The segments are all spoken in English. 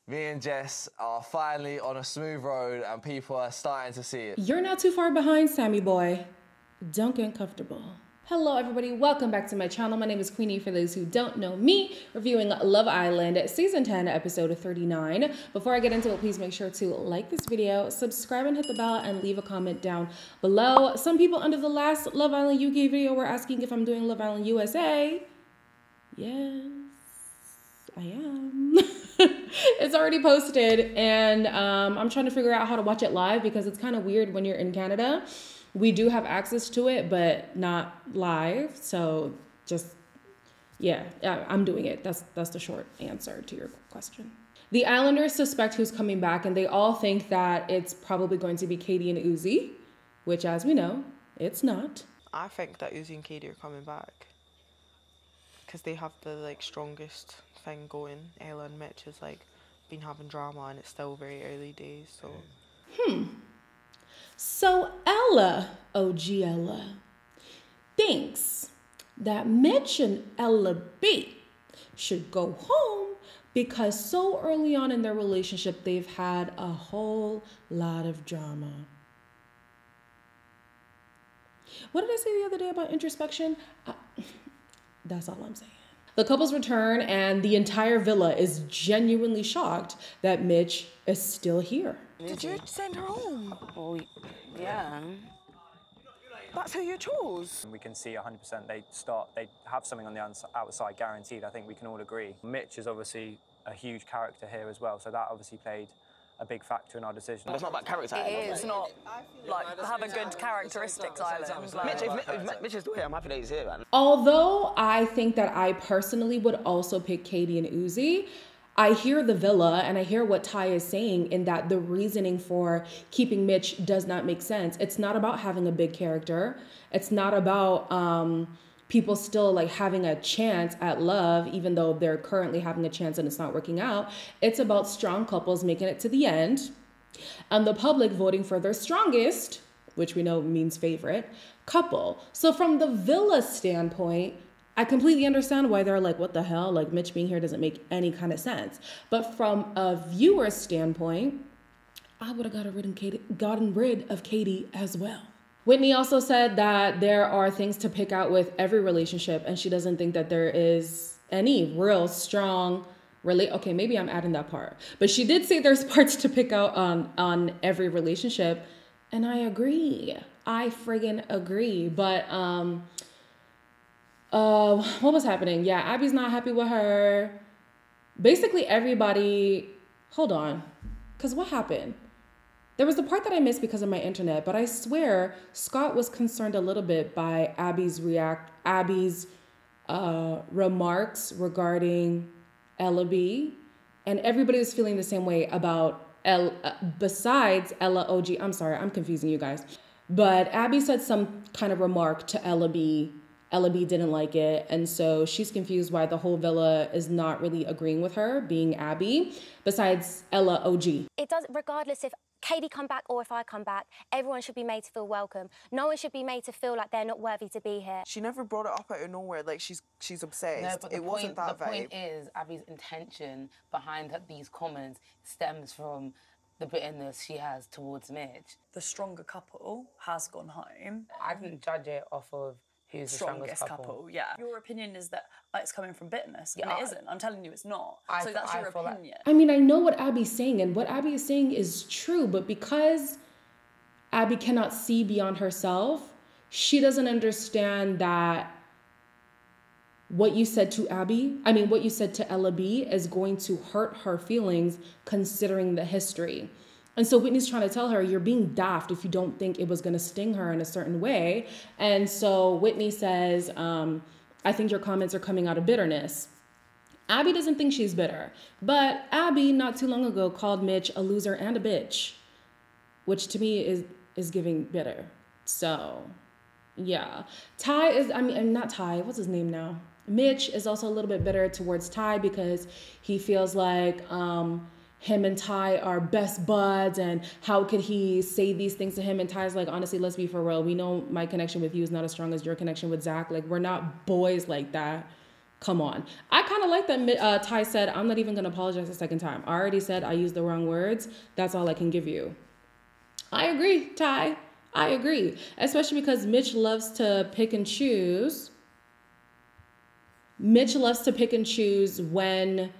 Me and Jess are finally on a smooth road and people are starting to see it. You're not too far behind, Sammy boy. Don't get comfortable. Hello everybody, welcome back to my channel. My name is Queenie for those who don't know me, reviewing Love Island Season 10, episode 39. Before I get into it, please make sure to like this video, subscribe and hit the bell, and leave a comment down below. Some people under the last Love Island UK video were asking if I'm doing Love Island USA. Yes, I am. It's already posted, and I'm trying to figure out how to watch it live because it's kind of weird when you're in Canada. We do have access to it, but not live. So just, yeah, I'm doing it. That's the short answer to your question. The Islanders suspect who's coming back, and they all think that it's probably going to be Katie and Uzi, which, as we know, it's not. I think that Uzi and Katie are coming back because they have the strongest thing going. Ella and Mitch has been having drama, and it's still very early days. So. So Ella, OG Ella, thinks that Mitch and Ella B should go home because so early on in their relationship, they've had a whole lot of drama. What did I say the other day about introspection? That's all I'm saying. The couples return, and the entire villa is genuinely shocked that Mitch is still here. Did you send her home? Well, yeah. That's who you chose. We can see 100% they have something on the outside guaranteed. I think we can all agree. Mitch is obviously a huge character here as well, so that obviously played a big factor in our decision. But it's not about character. It is not have a good characteristics island. If Mitch is still here, I'm happy that he's here, man. Although I think that I personally would also pick Katie and Uzi, I hear the villa and I hear what Ty is saying in that the reasoning for keeping Mitch does not make sense. It's not about having a big character. It's not about people still having a chance at love, even though they're currently having a chance and it's not working out. It's about strong couples making it to the end and the public voting for their strongest, which we know means favorite, couple. So from the villa standpoint, I completely understand why they're like, what the hell? Mitch being here doesn't make any kind of sense. But from a viewer standpoint, I would have gotten rid of Katie as well. Whitney also said that there are things to pick out with every relationship, and she doesn't think that there is any real strong okay, maybe I'm adding that part. But she did say there's parts to pick out on every relationship, and I agree. I friggin' agree. But what was happening? Yeah, Abby's not happy with her. Basically everybody, hold on, because what happened? There was the part that I missed because of my internet, but I swear Scott was concerned a little bit by Abby's remarks regarding Ella B, and everybody was feeling the same way about besides Ella OG. I'm sorry, I'm confusing you guys. But Abby said some kind of remark to Ella B. Ella B didn't like it, and so she's confused why the whole villa is not really agreeing with her, being Abby, besides Ella OG. It does, regardless if Katie come back or if I come back, everyone should be made to feel welcome. No one should be made to feel like they're not worthy to be here. She never brought it up out of nowhere, she's obsessed. No, but the point is, Abby's intention behind these comments stems from the bitterness she has towards Mitch. The stronger couple has gone home. I didn't judge it off of who's the strongest couple. Yeah. Your opinion is that it's coming from bitterness, and it isn't. I'm telling you it's not. So that's your opinion. I mean, I know what Abby's saying, and what Abby is saying is true, but because Abby cannot see beyond herself, she doesn't understand that what you said to what you said to Ella B is going to hurt her feelings considering the history. And so Whitney's trying to tell her, you're being daft if you don't think it was going to sting her in a certain way. And so Whitney says, I think your comments are coming out of bitterness. Abby doesn't think she's bitter. But Abby, not too long ago, called Mitch a loser and a bitch, which to me is giving bitter. So, yeah. Ty is, not Ty, what's his name now? Mitch is also a little bit bitter towards Ty because he feels like him and Ty are best buds, and how could he say these things to him? And Ty's like, honestly, let's be for real. We know my connection with you is not as strong as your connection with Zach. We're not boys like that. Come on. I kind of like that Ty said, I'm not even going to apologize a second time. I already said I used the wrong words. That's all I can give you. I agree, Ty. I agree. Especially because Mitch loves to pick and choose. Mitch loves to pick and choose when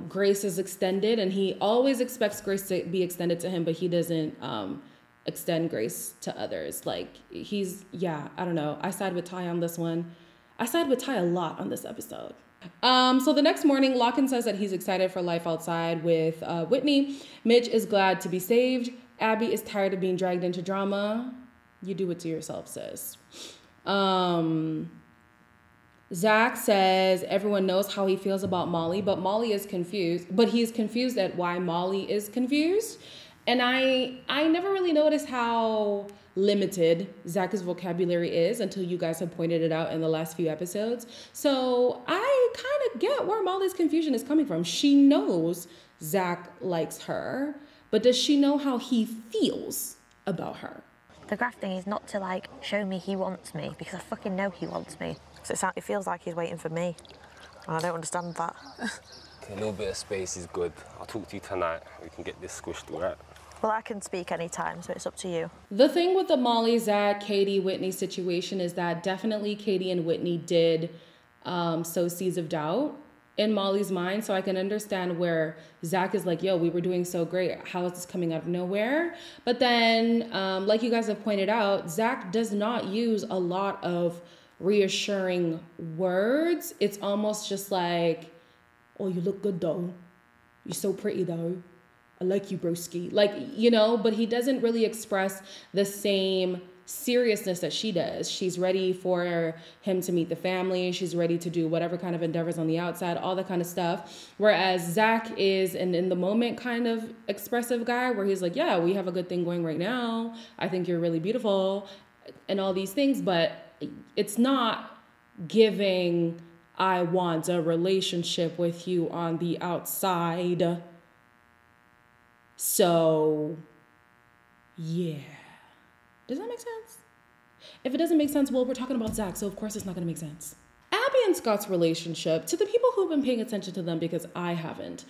grace is extended, and he always expects grace to be extended to him, but he doesn't extend grace to others. Like, I don't know. I side with Ty on this one. I side with Ty a lot on this episode. So the next morning, Locken says that he's excited for life outside with Whitney. Mitch is glad to be saved. Abby is tired of being dragged into drama. You do it to yourself, sis. Zach says everyone knows how he feels about Molly, but Molly is confused. But he's confused at why Molly is confused. And I never really noticed how limited Zach's vocabulary is until you guys have pointed it out in the last few episodes. So I kind of get where Molly's confusion is coming from. She knows Zach likes her, but does she know how he feels about her? The grafting is not to, like, show me he wants me, because I fucking know he wants me. So it feels like he's waiting for me, and I don't understand that. A little bit of space is good. I'll talk to you tonight. We can get this squished, all right? Well, I can speak anytime, so it's up to you. The thing with the Molly, Zach, Katie, Whitney situation is that definitely Katie and Whitney did sow seeds of doubt in Molly's mind. So I can understand where Zach is like, yo, we were doing so great. How is this coming out of nowhere? But then, like you guys have pointed out, Zach does not use a lot of reassuring words. It's almost just like, oh, you look good though. You're so pretty though. I like you, broski. Like, you know, but he doesn't really express the same seriousness that she does. She's ready for him to meet the family. She's ready to do whatever kind of endeavors on the outside, all that kind of stuff. Whereas Zach is an in the moment kind of expressive guy where he's like, yeah, we have a good thing going right now. I think you're really beautiful and all these things, but it's not giving, I want a relationship with you on the outside. So, yeah. Does that make sense? If it doesn't make sense, well, we're talking about Zach, so of course it's not going to make sense. Abby and Scott's relationship, to the people who've been paying attention to them, because I haven't,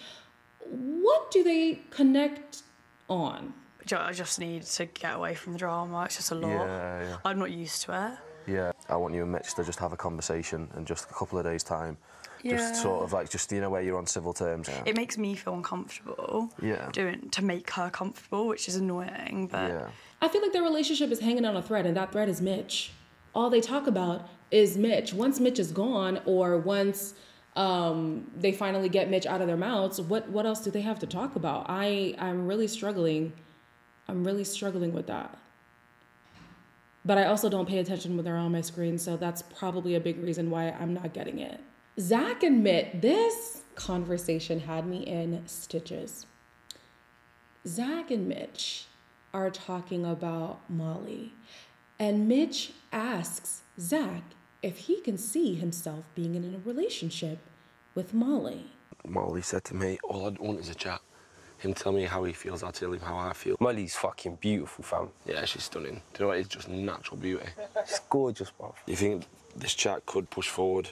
what do they connect on? I just need to get away from the drama. It's just a lot. Yeah. I'm not used to it. Yeah. I want you and Mitch to just have a conversation in just a couple of days' time. Just sort of like, just, you know, where you're on civil terms. Yeah. It makes me feel uncomfortable to make her comfortable, which is annoying, but... I feel like their relationship is hanging on a thread, and that thread is Mitch. All they talk about is Mitch. Once Mitch is gone, or once they finally get Mitch out of their mouths, what else do they have to talk about? I'm really struggling. I'm really struggling with that. But I also don't pay attention when they're on my screen, so that's probably a big reason why I'm not getting it. Zach and Mitch, this conversation had me in stitches. Zach and Mitch are talking about Molly, and Mitch asks Zach if he can see himself being in a relationship with Molly. Molly said to me, all I want is a chat. Him tell me how he feels, I'll tell him how I feel. Molly's fucking beautiful, fam. Yeah, she's stunning. Do you know what? It's just natural beauty. She's gorgeous, bruv. You think this chat could push forward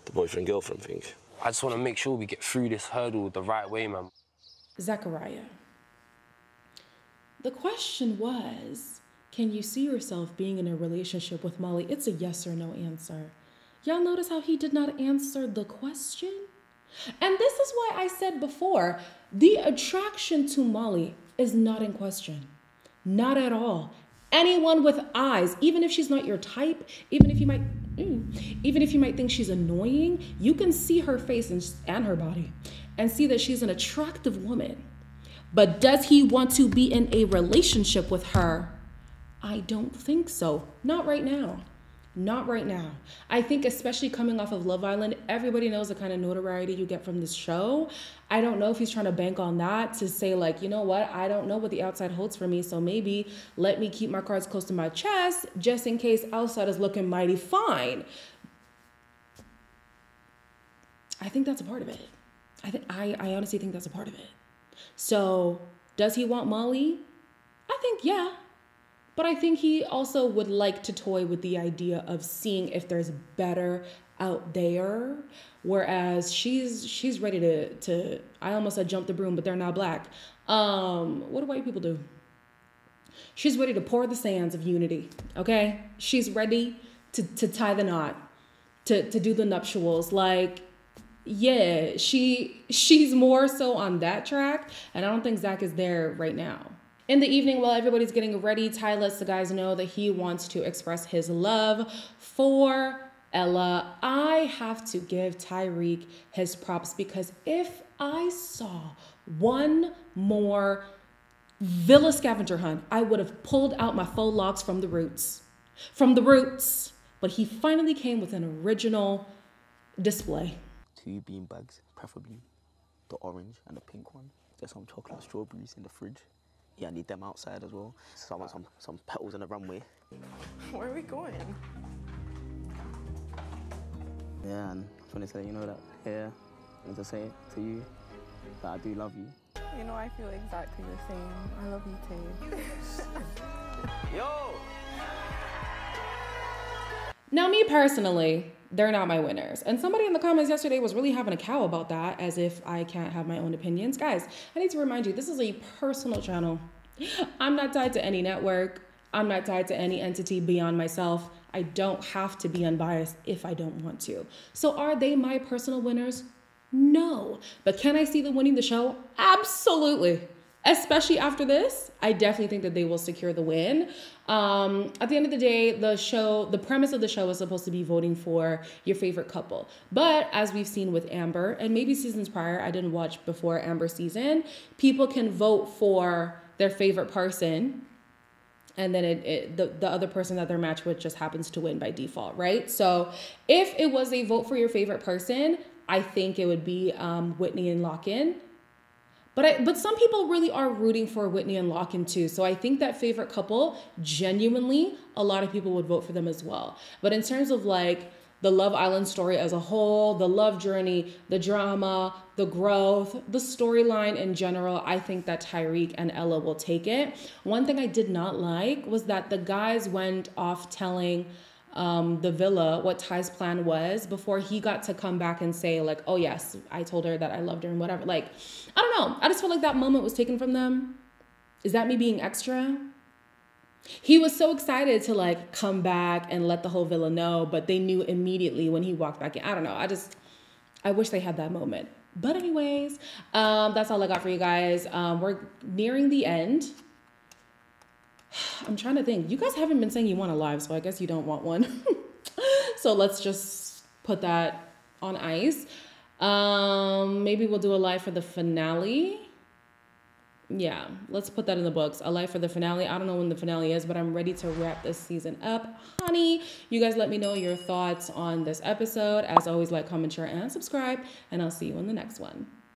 the boyfriend-girlfriend thing? I just want to make sure we get through this hurdle the right way, man. Zachariah. The question was, can you see yourself being in a relationship with Molly? It's a yes or no answer. Y'all notice how he did not answer the question? And this is why I said before, the attraction to Molly is not in question. Not at all. Anyone with eyes, even if she's not your type, even if you might think she's annoying, you can see her face and her body and see that she's an attractive woman. But does he want to be in a relationship with her? I don't think so. Not right now. Not right now. I think especially coming off of Love Island, everybody knows the kind of notoriety you get from this show. I don't know if he's trying to bank on that to say, like, you know what? I don't know what the outside holds for me, so maybe let me keep my cards close to my chest just in case outside is looking mighty fine. I think that's a part of it. I honestly think that's a part of it. So, does he want Molly? I think, yeah. But I think he also would like to toy with the idea of seeing if there's better out there, whereas she's ready to I almost said jump the broom, but they're not black. What do white people do? She's ready to pour the sands of unity, okay? She's ready to tie the knot, to do the nuptials. Like, yeah, she's more so on that track, and I don't think Zach is there right now. In the evening, while everybody's getting ready, Ty lets the guys know that he wants to express his love for Ella. I have to give Tyreek his props, because if I saw one more Villa scavenger hunt, I would have pulled out my faux locks from the roots. But he finally came with an original display. 2 bean bags, preferably the orange and the pink one. There's some chocolate strawberries in the fridge. Yeah, I need them outside as well. So I want some petals on the runway. Where are we going? Yeah, and I just wanted to let you know that here, and to say it to you, that I do love you. You know, I feel exactly the same. I love you too. Yo! Now, me personally, they're not my winners. And somebody in the comments yesterday was really having a cow about that, as if I can't have my own opinions. Guys, I need to remind you, this is a personal channel. I'm not tied to any network. I'm not tied to any entity beyond myself. I don't have to be unbiased if I don't want to. So are they my personal winners? No. But can I see them winning the show? Absolutely. Especially after this, I definitely think that they will secure the win. At the end of the day, the premise of the show is supposed to be voting for your favorite couple. But as we've seen with Amber, and maybe seasons prior, I didn't watch before Amber season, people can vote for their favorite person, and then the other person that they're matched with just happens to win by default, right? So if it was a vote for your favorite person, I think it would be Whitney and Lock-In. But some people really are rooting for Whitney and Lock-In too. So I think that favorite couple, genuinely, a lot of people would vote for them as well. But in terms of like the Love Island story as a whole, the love journey, the drama, the growth, the storyline in general, I think that Tyreek and Ella will take it. One thing I did not like was that the guys went off telling the Villa what Ty's plan was before he got to come back and say like, oh yes, I told her that I loved her and whatever. Like, I don't know. I just feel like that moment was taken from them. Is that me being extra? He was so excited to like come back and let the whole Villa know, but they knew immediately when he walked back in. I don't know. I wish they had that moment. But anyways, that's all I got for you guys. We're nearing the end. I'm trying to think. You guys haven't been saying you want a live, so I guess you don't want one. So let's just put that on ice. Maybe we'll do a live for the finale. Yeah, let's put that in the books. A live for the finale. I don't know when the finale is, but I'm ready to wrap this season up. Honey, you guys let me know your thoughts on this episode. As always, like, comment, share, and subscribe, and I'll see you in the next one.